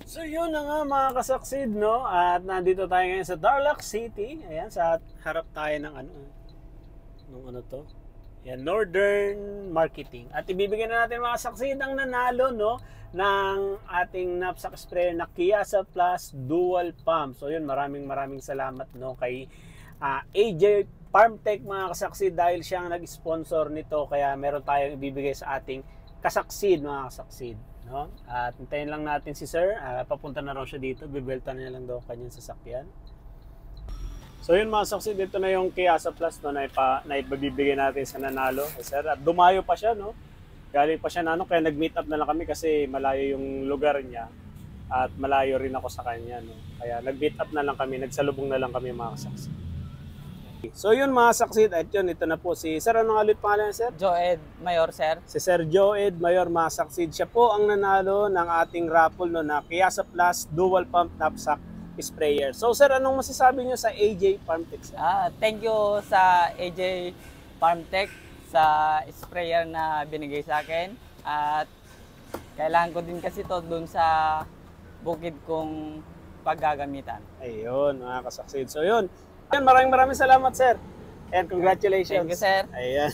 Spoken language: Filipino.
So yun na nga mga kasaksid, no? At nandito tayo ngayon sa Tarlac City. Ayan, sa harap tayo ng ano to? Ayan, Northern Marketing. At ibibigyan na natin mga kasaksid ang nanalo, no? Ng ating knapsack sprayer na Kiasa Plus Dual Pump. So yun, maraming salamat, no? Kay AJ Farmtech mga kasaksid, dahil siyang nag-sponsor nito. Kaya meron tayong ibibigay sa ating kasaksid mga kasaksid, no? At hintayin lang natin si sir, papunta na raw siya dito, bibelta niya lang daw kanyang sasakyan. So yun mga kasaksid, dito na yung Kiasa Plus, no, na ipabibigay natin sa nanalo, sir. At dumayo pa siya, no? Galing pa siya na kaya nag-meet up na lang kami kasi malayo yung lugar niya at malayo rin ako sa kanya, no? Kaya nag-meet up na lang kami, nagsalubong na lang kami mga kasaksid. So yun mga saksid, at yun, ito na po si Sir, anong ulit pangalan Sir? Joed Mayor, sir. Si Sir Joed Mayor mga saksid. Siya po ang nanalo ng ating raffle, no, na Kiasa Plus Dual Pump Knapsack Sprayer. So Sir, anong masasabi niyo sa AJ Farmtech, sir? Thank you sa AJ Farmtech sa sprayer na binigay sa akin. At kailangan ko din kasi to dun sa bukid kong paggagamitan. Ayun mga kasaksid. So yun, maraming salamat Sir. And congratulations. Thank you, sir. Ayan.